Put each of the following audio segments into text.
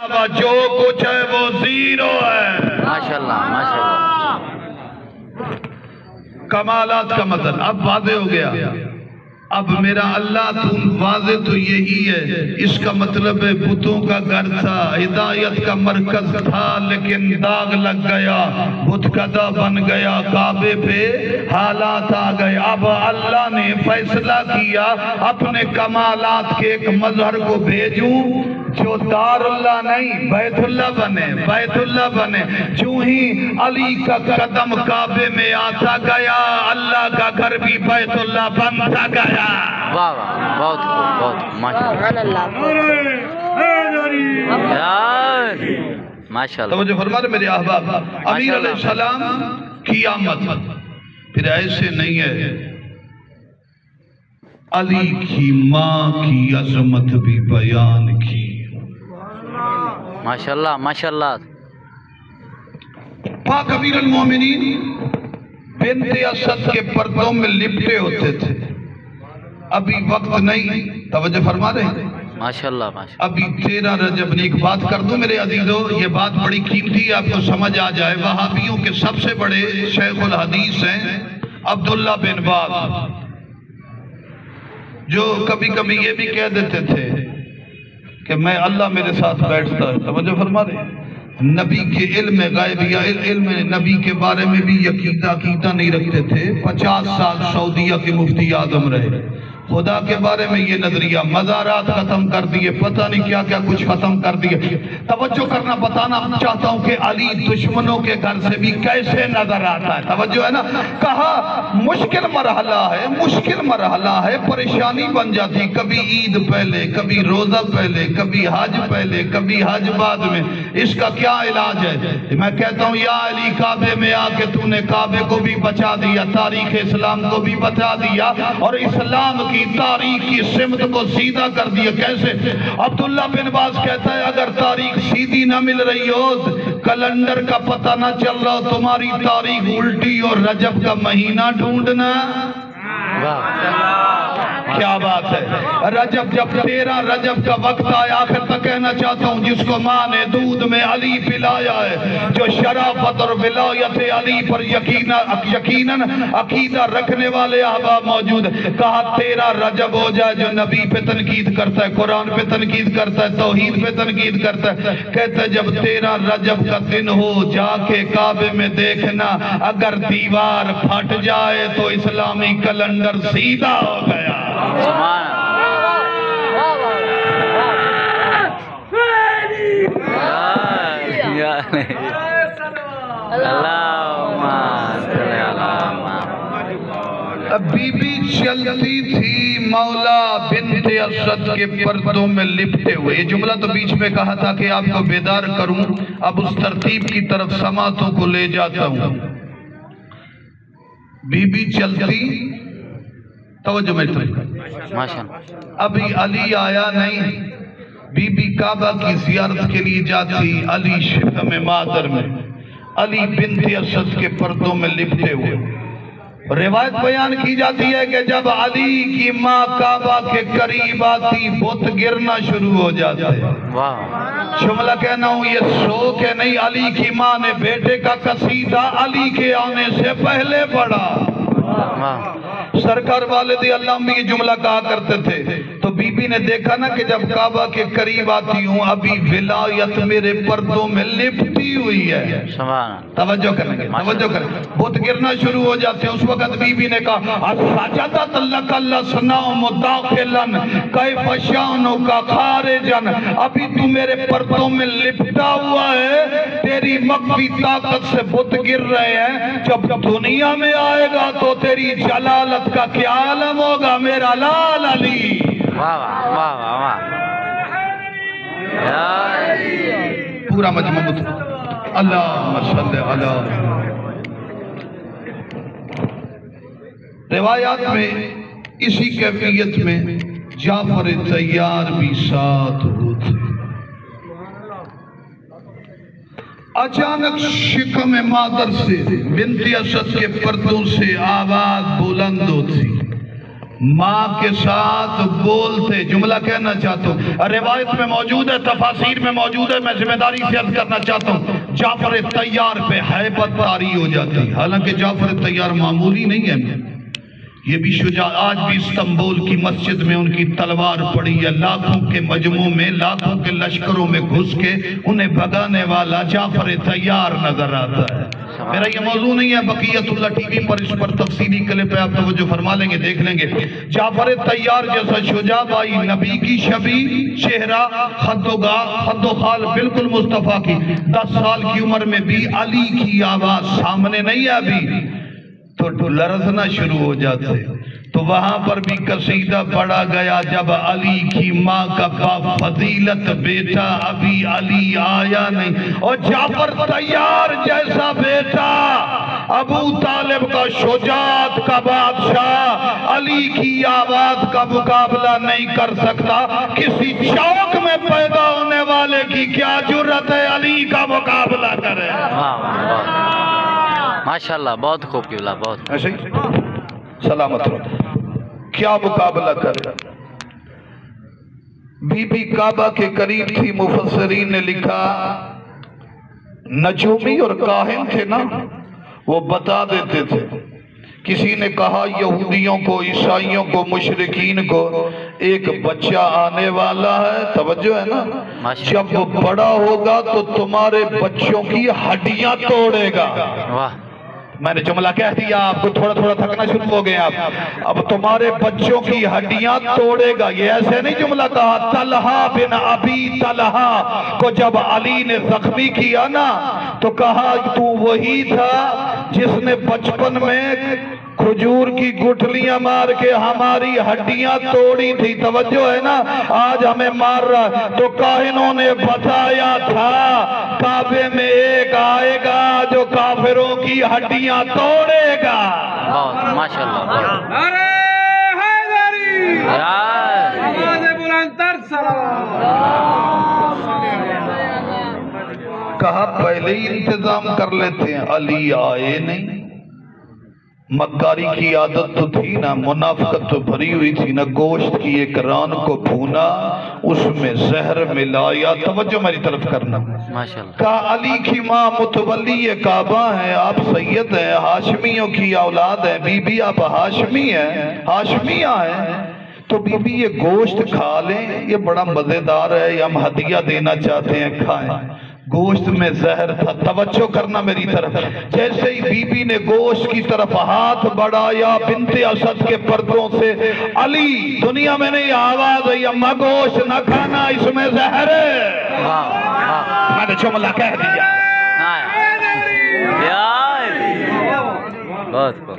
جو کچھ ہے وہ زیرو ہے. ماشاءاللہ ماشاءاللہ. کمالات کا مطلب اب واضح ہو گیا. اب میرا اللہ واضح تو یہی ہے. اس کا مطلب ہے بتوں کا گھر تھا, ہدایت کا مرکز تھا, لیکن داغ لگ گیا, بت کدہ بن گیا, کعبے پہ حالات آ گئے. اب اللہ نے فیصلہ کیا اپنے کمالات کے ایک مظہر کو بھیجوں جو دار اللہ نہیں بیت اللہ بنے, بیت اللہ بنے. جو ہی علی کا قدم کعبے میں آتا گیا, اللہ کا گھر بھی بیت اللہ بنتا گیا. واہ واہ, بہت خوب, بہت ماشاءاللہ ماشاءاللہ. توجہ فرما رہے میرے احباب. امیر علیہ السلام کی آمد پھر ایسے نہیں ہے, علی کی ماں کی عظمت بھی بیان کی. ماشاءاللہ ماشاءاللہ. پاک امیر المومنین بنت اسد کے پردوں میں لپٹے ہوتے تھے. ابھی وقت نہیں, توجہ فرما رہے. ماشاءاللہ ماشاءاللہ. ابھی 13 رجب نے ایک بات کر دوں میرے عزیزو, یہ بات بڑی قیمتی ہے, آپ کو سمجھ آ جائے. وہابیوں کے سب سے بڑے شیخ الحدیث ہیں عبداللہ بن باز, جو کبھی کبھی یہ بھی کہہ دیتے تھے کہ میں اللہ میرے ساتھ بیٹھتا ہے. توجہ فرما رہے. نبی کے علم غیب یا علم نبی کے بارے میں بھی عقیدہ نہیں رکھتے تھے. 50 سال سعودیہ کے مفتی اعظم رہے. خدا کے بارے میں یہ نظریہ, مزارات ختم کر دیے, پتہ نہیں کیا کیا کچھ ختم کر دیے. توجہ کرنا, بتانا چاہتا ہوں کہ علی دشمنوں کے گھر سے بھی کیسے نظر آتا ہے. توجہ ہے نا. کہا مشکل مرحلہ ہے, مشکل مرحلہ ہے, پریشانی بن جاتی. کبھی عید پہلے, کبھی روزہ پہلے, کبھی حج پہلے, کبھی حج بعد میں. اس کا کیا علاج ہے؟ میں کہتا ہوں یا علی کعبے میں آ کے تو نے کعبے کو بھی بچا دیا, تاریخ اسلام کو بھی بچا دیا, اور اسلام کی تاریخ کی سمت کو سیدھا کر دیا. کیسے؟ عبداللہ بن باز کہتا ہے اگر تاریخ سیدھی نہ مل رہی ہو, کیلنڈر کا پتہ نہ چل رہا, تمہاری تاریخ الٹی اور رجب کا مہینہ ڈھونڈنا. کیا بات ہے. رجب جب 13 رجب کا وقت آیا, آخر تک کہنا چاہتا ہوں جس کو ماں نے دودھ میں علی پلایا ہے, جو شرافت اور ولایت علی پر یقیناً عقیدہ رکھنے والے احباب موجود ہیں. کہا 13 رجب ہو جائے, جو نبی پہ تنقید کرتا ہے, قرآن پہ تنقید کرتا ہے, توحید پہ تنقید کرتا ہے, کہتا ہے جب 13 رجب کا دن ہو جا کے کعبے میں دیکھنا, اگر دیوار پھٹ جائے تو اسلامی کیلنڈر سیدھا ہو گیا. بی بی چلتی تھی مولا بنت اسد کے پردوں میں لپٹے ہوئے. یہ جملہ تو بیچ میں کہا تھا کہ آپ کو بیدار کروں, اب اس ترتیب کی طرف سماعتوں کو لے جاتا ہوں. بی بی چلتی, توجہ میں ابھی علی آیا نہیں, بی بی کعبہ کی زیارت کے لیے جاتی. علی شکم مادر میں, علی بنت اسد کے پردوں میں لپٹے ہوئے. روایت بیان کی جاتی ہے کہ جب علی کی ماں کعبہ کے قریب آتی, بت گرنا شروع ہو جاتے. جملہ کہنا ہوں یہ شوق ہے نہیں, علی کی ماں نے بیٹے کا قصیدہ علی کے آنے سے پہلے پڑھا. سرکار والد اللہ میں یہ جملہ کہا کرتے تھے. تو بی بی نے دیکھا نا کہ جب کعبہ کے قریب آتی ہوں, ابھی ولایت میرے پردوں میں لپٹی ہوئی ہے. توجہ کریں گے, توجہ کریں, بت گرنا شروع ہو جاتے ہیں. اس وقت بی بی نے کہا سجدت لک الاسنام مداخلا کیف شانک خارجا, ابھی تو میرے پردوں میں لپٹا ہوا ہے, تیری مخفی طاقت سے بت گر رہے ہیں, جب دنیا میں آئے گا تو تیری جلالت کا کیا عالم ہوگا میرا لال علی. پورا مجموع اللہم صلی علی. روایات میں اسی کیفیت میں جعفر طیار بھی ساتھ ہوتے. اچانک شکم مادر سے بنت اسد کے پردوں سے آواز بلند ہوتی, ماں کے ساتھ بولتے. جملہ کہنا چاہتا ہوں, روایت میں موجود ہے, تفاسیر میں موجود ہے, میں ذمہ داری سے عرض کرنا چاہتا ہوں, جعفر طیار پہ ہیبت طاری ہو جاتی. حالانکہ جعفر طیار معمولی نہیں ہے, یہ بھی شجاع. آج بھی استنبول کی مسجد میں ان کی تلوار پڑی ہے, لاکھوں کے مجموع میں, لاکھوں کے لشکروں میں گھس کے انہیں بھگانے والا جعفر طیار نظر آتا ہے. میرا یہ موضوع نہیں ہے, بقیت اللہ ٹی وی پر اس پر تفصیلی کلپ پہ آپ توجہ فرما لیں گے, دیکھ لیں گے. جعفر طیار جیسا شجاع بھائی, نبی کی شبیہ, چہرہ خد و خال بالکل مصطفیٰ کی. 10 سال کی عمر میں بھی علی کی آواز سامنے نہیں آئی تو لرزنا شروع ہو جاتے. تو وہاں پر بھی قصیدہ پڑھا گیا, جب علی کی ماں کا فضیلت بیٹا ابھی علی آیا نہیں, اور جعفر طیار جیسا بیٹا, ابو طالب کا شجاعت کا بادشاہ, علی کی آواز کا مقابلہ نہیں کر سکتا. کسی چوک میں پیدا ہونے والے کی کیا جرت ہے علی کا مقابلہ کرے. ماشاءاللہ, بہت خوب قبلہ, بہت ایسے سلامت رہو. کیا مقابلہ کرے. بی بی کعبہ کے قریب تھی. مفسرین نے لکھا, نجومی اور کاہن تھے نا, وہ بتا دیتے تھے. کسی نے کہا یہودیوں کو, عیسائیوں کو, مشرکین کو ایک بچہ آنے والا ہے, توجہ ہے نا, جب وہ بڑا ہوگا تو تمہارے بچوں کی ہڈیاں توڑے گا. واہ, میں نے جملہ کہہ دیا, آپ کو تھوڑا تھوڑا تھکنا شروع ہو گئے آپ. اب تمہارے بچوں کی ہڈیاں توڑے گا. یہ ایسے نہیں جملہ کہا. طلحہ بن ابی طلحہ کو جب علی نے زخمی کیا نا, تو کہا تو وہی تھا جس نے بچپن میں کھجور کی گٹھلیاں مار کے ہماری ہڈیاں توڑی تھی. توجہ ہے نا, آج ہمیں مار رہا. تو کاہنوں نے بتایا تھا کعبے میں ایک آئے گا جو کافروں کی ہڈیاں توڑے گا. بہت ماشاءاللہ. نعرہ حیدری, آواز بلندتر کہا پہلے ہی انتظام کر لیتے ہیں. علی آئے نہیں. مکاری کی عادت تو تھی نا, منافقت تو بھری ہوئی تھی نا. گوشت کی ایک ران کو بھونا, اس میں زہر ملایا. توجہ میری طرف کرنا. ماشاءاللہ. کہا علی کی ماں متولی کعبہ ہیں, آپ سید ہیں, ہاشمیوں کی اولاد ہیں. بی بی آپ ہاشمی ہیں, ہاشمیہ ہیں, تو بی بی یہ گوشت کھا لیں, یہ بڑا مزیدار ہے, یہ ہم ہدیہ دینا چاہتے ہیں, کھائیں. گوشت میں زہر تھا. توجہ کرنا میری طرف. جیسے ہی بی بی نے گوشت کی طرف ہاتھ بڑھایا, بنت اسد کے پردوں سے علی دنیا میں نہیں, آواز ہے اماں گوشت نہ کھانا, اس میں زہر ہے. میں نے جملہ کہہ دیا.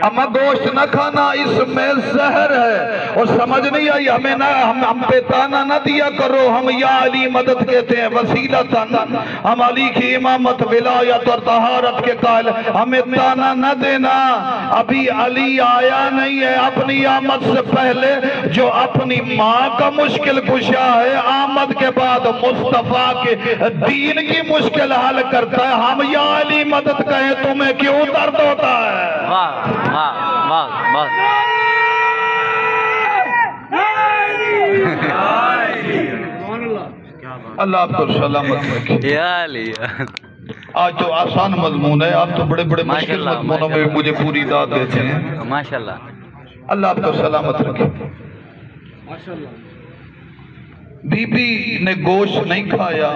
اماں گوشت نہ کھانا, اس میں زہر ہے. اور سمجھ نہیں آئی ہمیں نہ, ہم پہ تانا نہ دیا کرو. ہم یا علی مدد کہتے ہیں, وسیلتاً. ہم علی کی امامت, ولایت اور طہارت کے قائل, ہمیں تانا نہ دینا. ابھی علی آیا نہیں ہے. اپنی آمد سے پہلے جو اپنی ماں کا مشکل کشا ہے, آمد کے بعد مصطفیٰ کے دین کی مشکل حل کرتا ہے. ہم یا علی مدد کہیں, تمہیں کیوں درد ہوتا ہے؟ اللہ آپ کو سلامت رکھے. آج تو آسان مضمون ہے, آپ تو بڑے بڑے مشکل مضمونوں میں مجھے پوری داد دیتے ہیں. ماشاءاللہ. اللہ آپ کو سلامت رکھے. بی بی نے گوشت نہیں کھایا.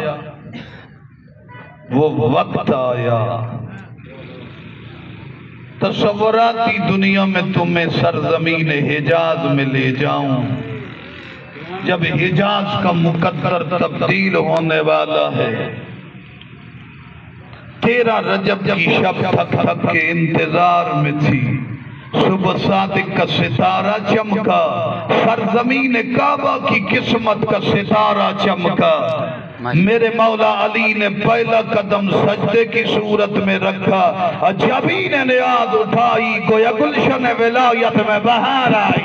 وہ وقت آیا, تصوراتی دنیا میں تمہیں سرزمین حجاز میں لے جاؤں. جب حجاز کا مقدر تبدیل ہونے والا ہے, 13 رجب کی شب تھک تھک کے انتظار میں تھی. صبح صادق کا ستارہ چمکا, سرزمین کعبہ کی قسمت کا ستارہ چمکا. میرے مولا علی نے پہلا قدم سجدے کی صورت میں رکھا. جبین نیاز اٹھائی, گویا گلشن ولایت میں بہار آئی.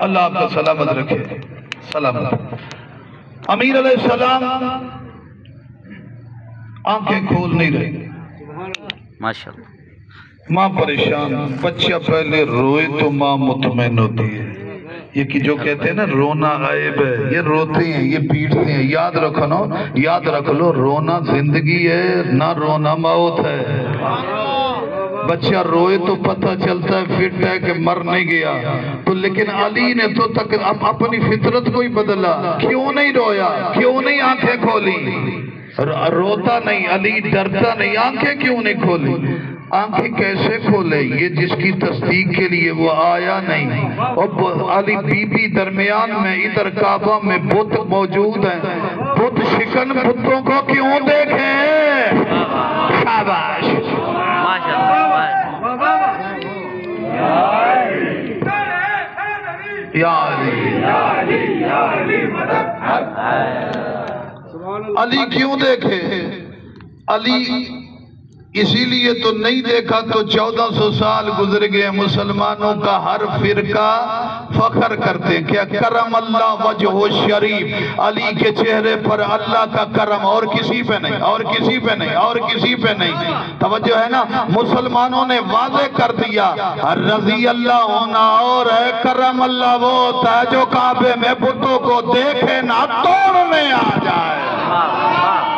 اللہ آپ کا سلامت رکھے، سلامت۔ امیر علیہ السلام آنکھیں کھول نہیں رہے، ماشاءاللہ۔ ماں پریشان، بچہ پہلے روئے تو ماں مطمئن ہوتی ہے۔ یہ کہ جو کہتے ہیں نا رونا عیب ہے، یہ روتے ہیں، یہ پیٹتے ہیں، یاد رکھو، یاد رکھ لو، رونا زندگی ہے، نہ رونا موت ہے۔ بچہ روئے تو پتہ چلتا ہے فٹ ہے کہ مر نہیں گیا، تو لیکن علی نے تو تک اپنی فطرت کو ہی بدلا۔ کیوں نہیں رویا؟ کیوں نہیں آنکھیں کھولی؟ روتا نہیں علی، ڈرتا نہیں، آنکھیں کیوں نہیں کھولی؟ آنکھیں کیسے کھولے؟ یہ جس کی تصدیق کے لیے وہ آیا نہیں۔ اور علی بی بی درمیان میں، ادھر کعبہ میں بت موجود ہیں، بت شکن بتوں کو کیوں دیکھیں؟ شاباش، یا علی کیوں دیکھے؟ علی اسی لیے تو نہیں دیکھا تو 1400 سال گزر گئے، مسلمانوں کا ہر فرقہ فخر کرتے کیا کرم اللہ وجہ شریف، علی کے چہرے پر اللہ کا کرم، اور کسی پہ نہیں، اور کسی پہ نہیں، اور کسی پہ نہیں۔ توجہ ہے نا، مسلمانوں نے واضح کر دیا رضی اللہ ہونا اور ہے، کرم اللہ وہ ہوتا ہے جو کعبے میں بتوں کو دیکھے نہ توڑنے آ جائے۔